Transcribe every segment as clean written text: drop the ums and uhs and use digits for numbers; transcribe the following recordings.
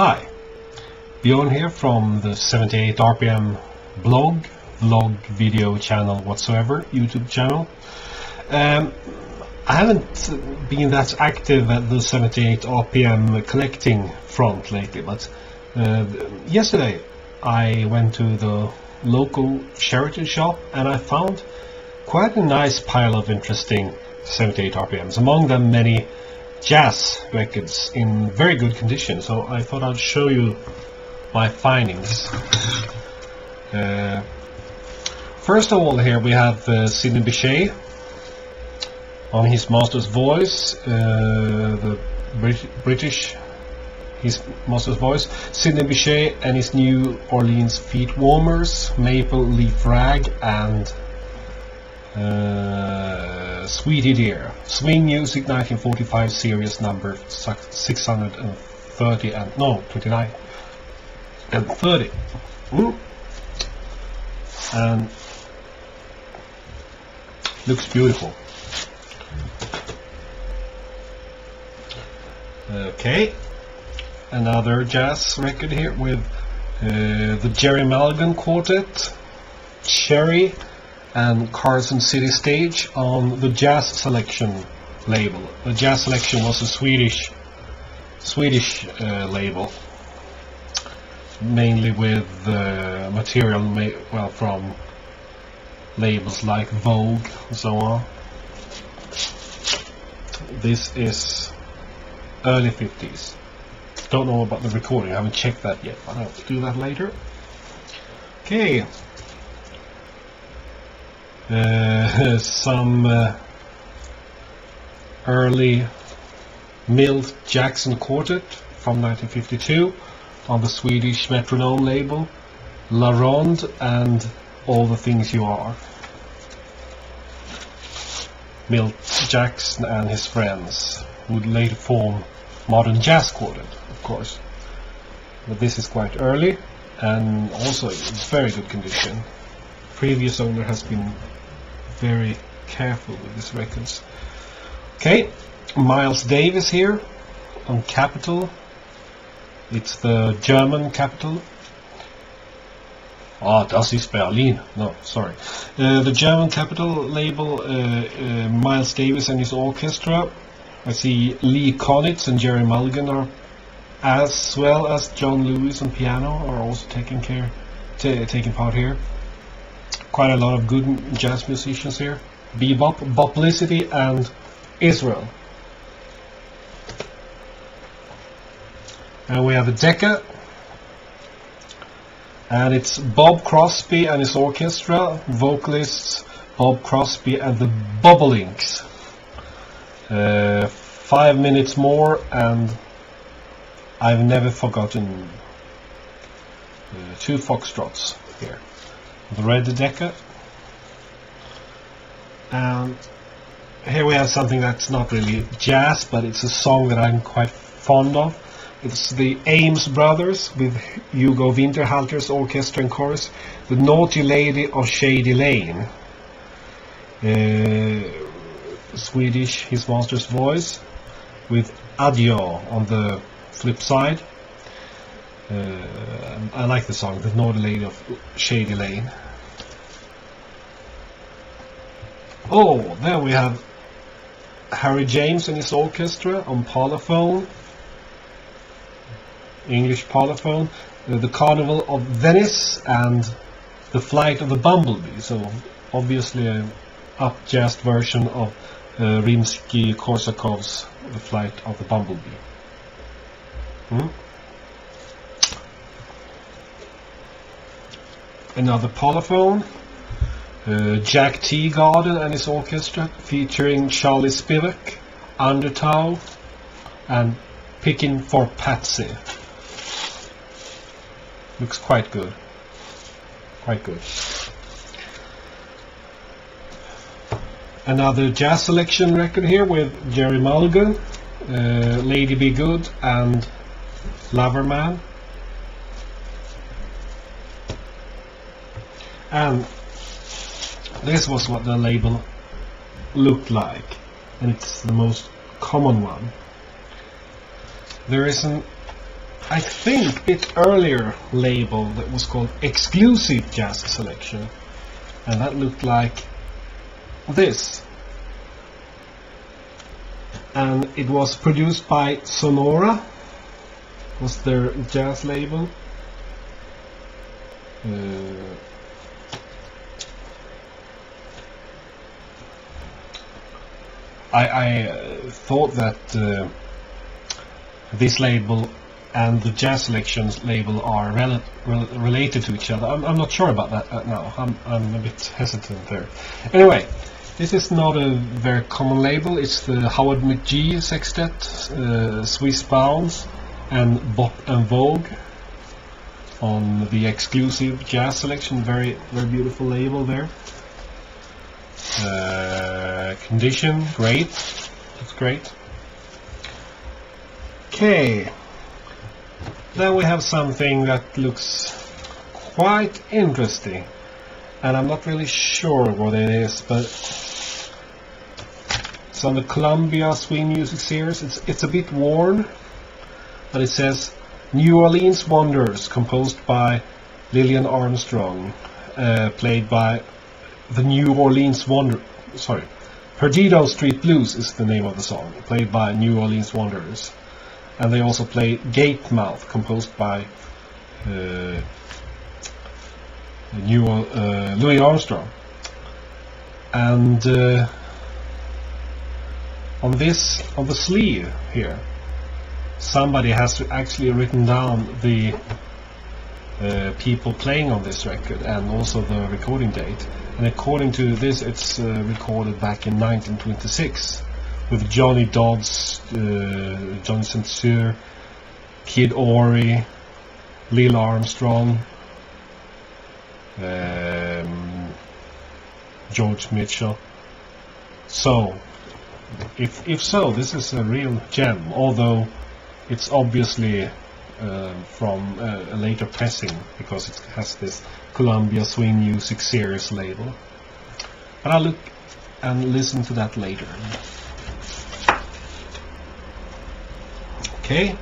Hi, Bjorn here from the 78 RPM blog, video channel whatsoever, YouTube channel. I haven't been that active at the 78 RPM collecting front lately, but yesterday I went to the local charity shop and I found quite a nice pile of interesting 78 RPMs, among them many jazz records in very good condition, so I thought I'd show you my findings. First of all, here we have Sidney Bechet on his master's voice, the British his master's voice, Sidney Bechet and his New Orleans Feet Warmers, Maple Leaf Rag, and Sweetie Dear, Swing Music 1945 series number 630 and no 29 and 30. And looks beautiful. Okay, another jazz record here with the Jerry Mulligan Quartet, Cherry, and Carson City Stage on the Jazz Selection label. The Jazz Selection was a Swedish label, mainly with material from labels like Vogue and so on. This is early 50s. Don't know about the recording, I haven't checked that yet, but I'll do that later. Okay. Some early Milt Jackson Quartet from 1952 on the Swedish Metronome label, La Ronde and All the Things You Are. Milt Jackson and his friends would later form Modern Jazz Quartet, of course, but this is quite early and also in very good condition. Previous owner has been very careful with his records. Okay, Miles Davis here on Capitol. It's the German Capitol. Das ist Berlin. No, sorry. The German Capitol label, Miles Davis and his orchestra. I see Lee Konitz and Jerry Mulligan are, as well as John Lewis on piano, are also taking part here. Quite a lot of good jazz musicians here. Bebop, Boplicity, and Israel. And we have a Decca, and it's Bob Crosby and his orchestra, vocalists Bob Crosby and the Bobolinks. 5 minutes more, and I've never forgotten 2 foxtrots here. The Red Decca, and here we have something that's not really jazz, but it's a song that I'm quite fond of. It's the Ames Brothers with Hugo Winterhalter's orchestra and chorus, The Naughty Lady of Shady Lane, Swedish his master's voice, with Addio on the flip side. I like the song, The Naughty Lady of Shady Lane. Oh, there we have Harry James and his orchestra on Parlophone, English Parlophone, the Carnival of Venice and The Flight of the Bumblebee, so obviously an up-jazzed version of Rimsky-Korsakov's The Flight of the Bumblebee. Another Parlophone, Jack Teagarden and his orchestra, featuring Charlie Spivak, Undertow, and Pickin' for Patsy. Looks quite good. Quite good. Another jazz selection record here with Jerry Mulligan, Lady Be Good, and Loverman. And this was what the label looked like, and it's the most common one. There is an I think, a bit earlier label that was called Exclusive Jazz Selection, and that looked like this. And it was produced by Sonora, was their jazz label. I thought that this label and the Jazz Selections label are related to each other. I'm not sure about that now. I'm a bit hesitant there. Anyway, this is not a very common label. It's the Howard McGee Sextet, Swiss Bounce, and Bop and Vogue on the Exclusive Jazz Selection. Very beautiful label there. Condition, great. That's great. Okay. Then we have something that looks quite interesting, and I'm not really sure what it is, but it's on the Columbia Swing Music Series. It's a bit worn, but it says New Orleans Wonders, composed by Lillian Armstrong, played by the New Orleans Perdido Street Blues is the name of the song, played by New Orleans Wanderers. And they also play Gatemouth, composed by Louis Armstrong. And on the sleeve here, somebody has actually written down the people playing on this record and also the recording date. And according to this, it's recorded back in 1926 with Johnny Dodds, Johnny St. Cyr, Kid Ory, Lil Armstrong, George Mitchell. So, if so, this is a real gem, although it's obviously from a later pressing, because it has this Columbia Swing Music Series label. But I'll look and listen to that later. Okay,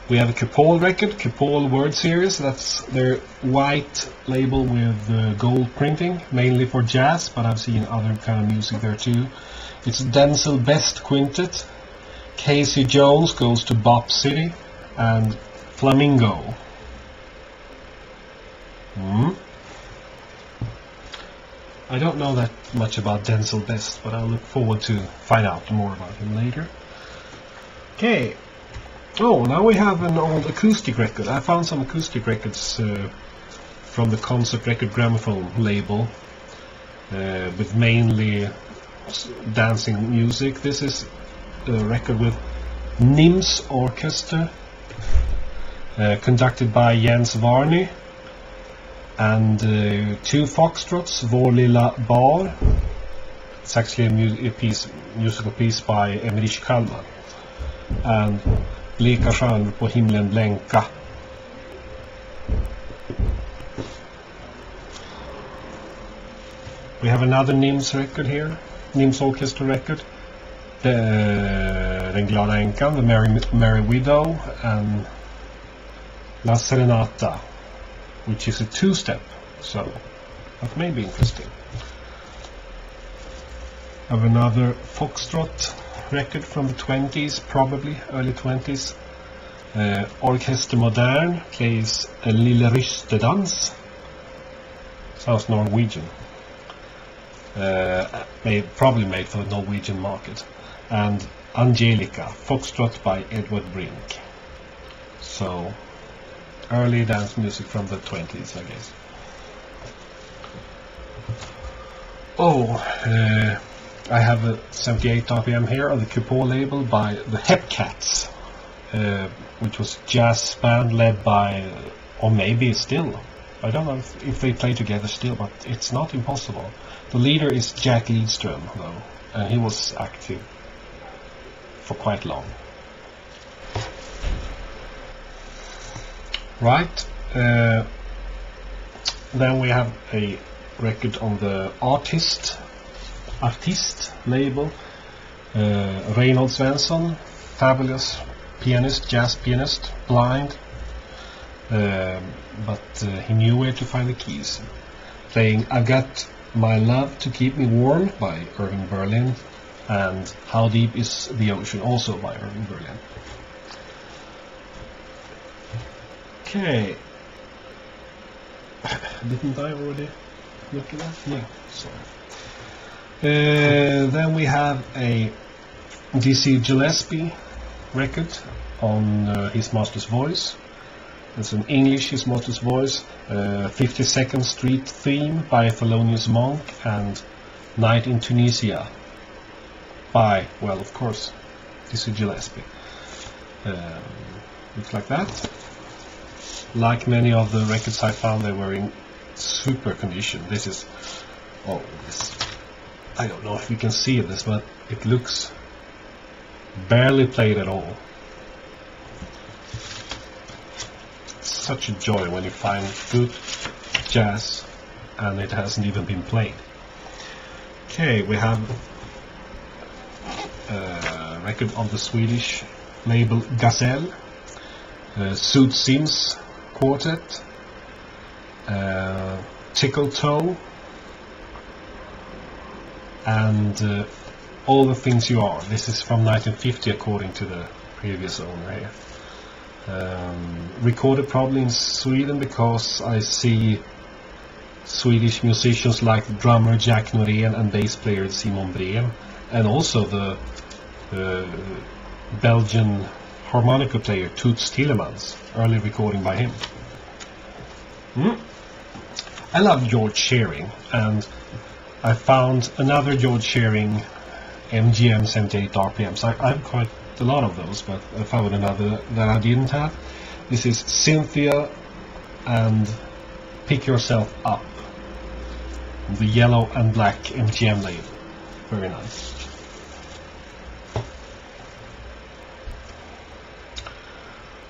we have a Cupol record, Cupol Word Series. That's their white label with gold printing, mainly for jazz, but I've seen other kind of music there too. It's Denzel Best Quintet, Casey Jones Goes to Bop City, and Flamingo. I don't know that much about Denzel Best, but I'll look forward to find out more about him later. Okay. Oh, now we have an old acoustic record. I found some acoustic records from the Concept Record Gramophone label with mainly dancing music. This is a record with Nims Orchestra, conducted by Jens Varney, and 2 foxtrots, Vår lilla bar. It's actually a musical piece by Emmerich Kalman. And Bleka stjärnor på himlen blänka. We have another Nims record here, Nims Orchestra record. Den glada änkan, The Merry Widow, and La Serenata, which is a 2-step, so that may be interesting. I have another foxtrot record from the 20s, probably early 20s. Orchestre Moderne plays a Lille Rystedans. Sounds Norwegian. Probably made for the Norwegian market. And Angelica, foxtrot by Edward Brink. So early dance music from the 20s, I guess. I have a 78 RPM here on the Cupol label by the Hepcats, which was a jazz band led by, or maybe still, I don't know if they play together still, but it's not impossible. The leader is Jack Lidström, though, and he was active for quite long. Right, then we have a record on the Artist label, Reinhold Svensson, fabulous pianist, jazz pianist, blind, but he knew where to find the keys. Playing "I've Got My Love to Keep Me Warm" by Irving Berlin, and "How Deep Is the Ocean" also by Irving Berlin. Okay. Didn't I already look at that? Yeah, sorry. Then we have a Dizzy Gillespie record on His Master's Voice. It's an English His Master's Voice, 52nd Street Theme by Thelonious Monk, and Night in Tunisia by, well, of course, Dizzy Gillespie. Looks like that. Like many of the records I found, they were in super condition. This is, oh, this, I don't know if you can see this, but it looks barely played at all. It's such a joy when you find good jazz and it hasn't even been played. Okay, we have a record on the Swedish label Gazelle, Sud Sims Quartet, Tickle Toe, and All the Things You Are. This is from 1950 according to the previous owner here. Recorded probably in Sweden, because I see Swedish musicians like drummer Jack Norén and bass player Simon Breen, and also the Belgian harmonica player Toots Tillemans, early recording by him. I love George Shearing, and I found another George Shearing MGM 78 RPMs. I have quite a lot of those, but I found another that I didn't have. This is Cynthia and Pick Yourself Up, the yellow and black MGM label. Very nice.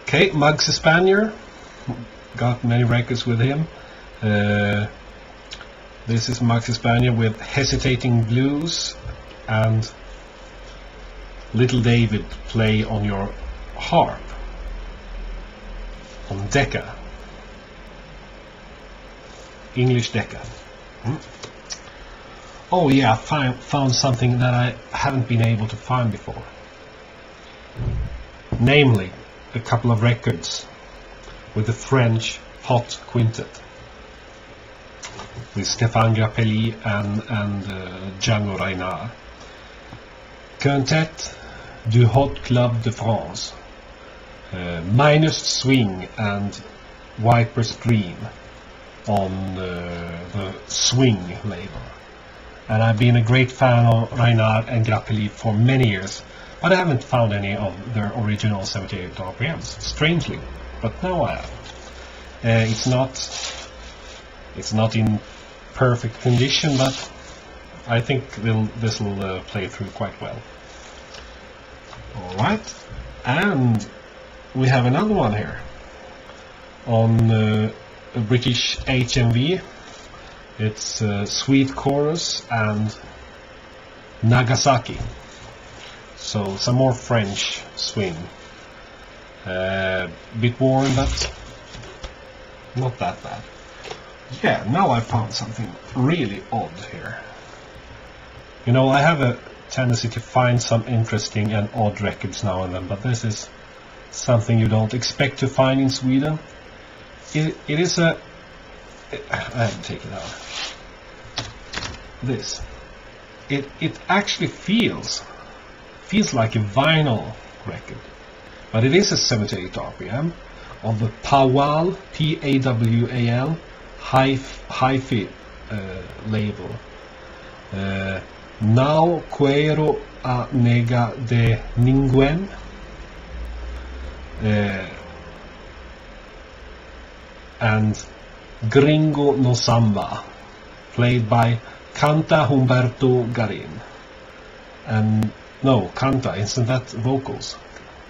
Okay, Muggsy Spanier, got many records with him. This is Muggsy Spanier with Hesitating Blues and Little David Play on Your Harp on Decca, English Decca. Oh yeah, I found something that I haven't been able to find before, namely a couple of records with the French Hot Quintet with Stéphane Grappelli and Django Reinhardt. Quintet du Hot Club de France, Minus Swing and Viper's Dream on the Swing label. And I've been a great fan of Reinhardt and Grappelli for many years, but I haven't found any of their original 78 RPMs, strangely, but now I have. It's not in perfect condition, but I think this will play through quite well. Alright, and we have another one here on a British HMV. It's Sweet Chorus and Nagasaki. So some more French swing. Bit worn, but not that bad. Yeah, now I found something really odd here. You know, I have a tendency to find some interesting and odd records now and then, but this is something you don't expect to find in Sweden. It is a... I have to take it out. This. It actually feels like a vinyl record, but it is a 78 RPM on the Pawal, P-A-W-A-L, hi-fi label. Now Quiero a Nega de Ninguen, and Gringo no Samba, played by Canta Humberto Garin. And no, Canta, isn't that vocals?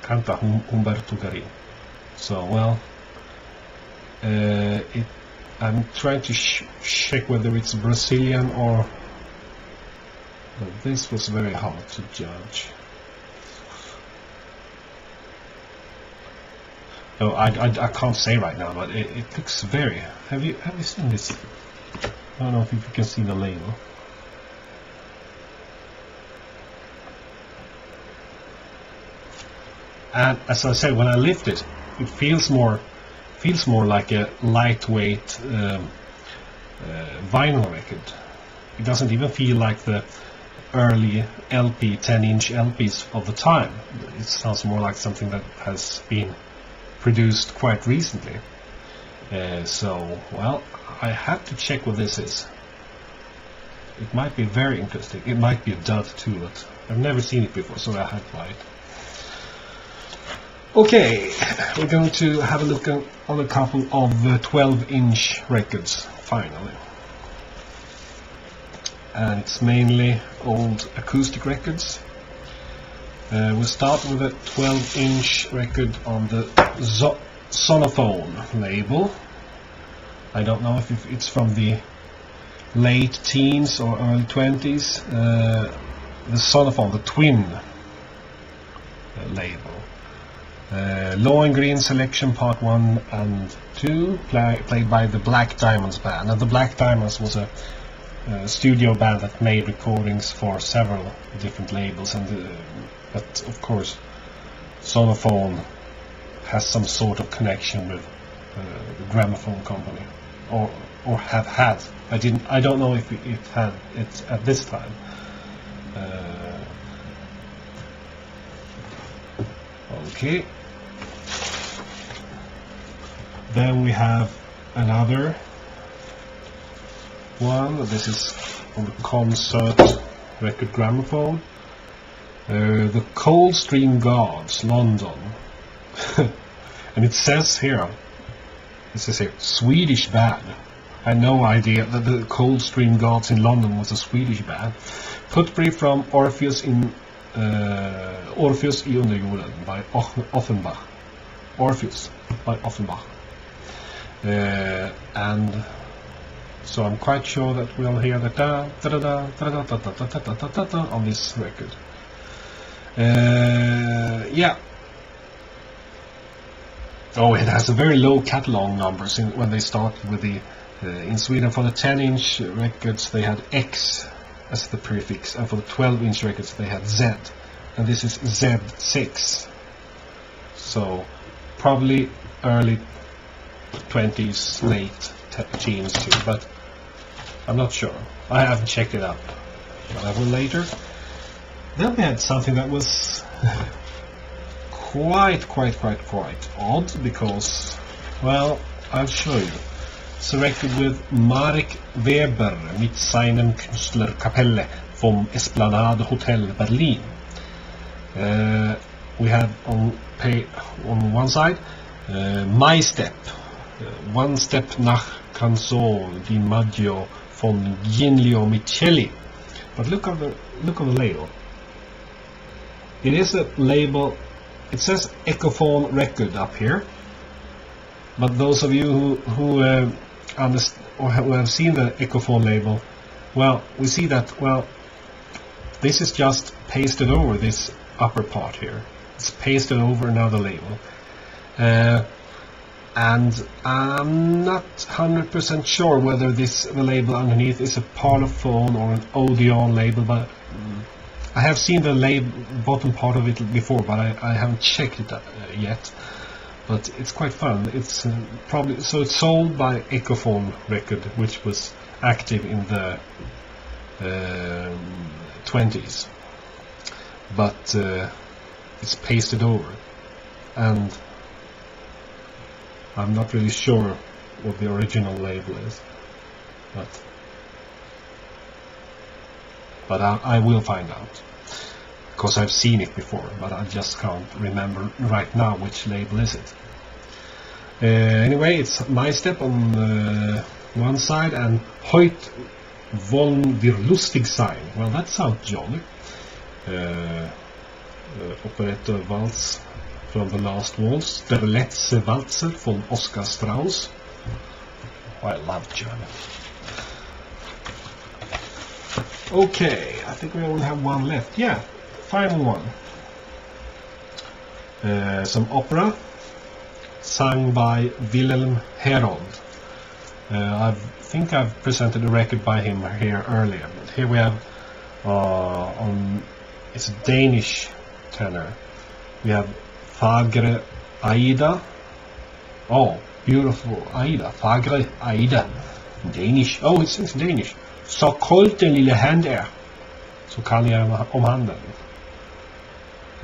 Canta Humberto Garin. So, well, I'm trying to check whether it's Brazilian or... But this was very hard to judge. Oh, I can't say right now, but it looks very. Have you seen this? I don't know if you can see the label. And as I said, when I lift it, it feels more like a lightweight vinyl record. It doesn't even feel like the early LP, 10-inch LPs of the time. It sounds more like something that has been produced quite recently. So, well, I have to check what this is. It might be very interesting. It might be a dud too, but I've never seen it before, so I had to buy it. Okay, we're going to have a look on a couple of 12-inch records, finally. And it's mainly old acoustic records. We'll start with a 12-inch record on the Sonophone label. I don't know if it's from the late teens or early 20s. The Sonophone, the Twin label. Lohengrin Selection Part 1 and 2, played by the Black Diamonds band. And the Black Diamonds was a studio band that made recordings for several different labels, and but of course Sonophone has some sort of connection with the gramophone company, or have had. I don't know if it had it at this time. Okay. Then we have another one. This is on the Concert record gramophone. The Coldstream Guards, London. And it says here, Swedish band. I had no idea that the Coldstream Guards in London was a Swedish band. Putbury from Orpheus I Underjorden by Offenbach. Orpheus by Offenbach. And so I'm quite sure that we'll hear the da da da da da da da da da da on this record. Yeah. Oh, it has a very low catalog numbers when they started with the. In Sweden, for the 10-inch records, they had X as the prefix, and for the 12-inch records, they had Z, and this is Z6. So probably early 20s, late teens too, but I'm not sure. I haven't checked it out, but I will later. Then we had something that was quite odd, because, well, I'll show you. It's a record with Marek Weber mit seinem Künstlerkapelle from Esplanade Hotel Berlin. We have on one side My Step, One Step nach Canzone di Maggio von Giulio Micheli. But look on the label. It is a label. It says Echophone record up here. But those of you who understand or who have seen the Echophone label, well, we see that, well, this is just pasted over this upper part here. It's pasted over another label. And I'm not 100% sure whether the label underneath is a Parlophone or an Odeon label, but I have seen the bottom part of it before, but I haven't checked it yet. But it's quite fun. It's probably so. It's sold by Echophone Record, which was active in the 20s, but it's pasted over, and I'm not really sure what the original label is, but I will find out, because I've seen it before, but I just can't remember right now which label is it. Anyway, it's My Step on one side and Heut wollen wir lustig sein. Well, that sounds jolly. Operetta Waltz from The Last Waltz. Der letzte Walzer from Oscar Strauss. Oh, I love German. Okay, I think we only have one left. Yeah, final one. Some opera. sung by Wilhelm Herold. I think I've presented a record by him here earlier, but here we have it's a Danish tenor. We have Fagre Aida. Oh, beautiful Aida, Fagre Aida. Danish. Oh, it sings Danish. Så kold den lille hand er. Så kan jeg om handen.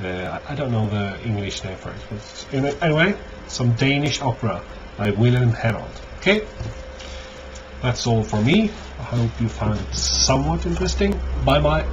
I don't know the English name for it, but anyway, some Danish opera by Wilhelm Herold. Okay, that's all for me. I hope you found it somewhat interesting. Bye bye.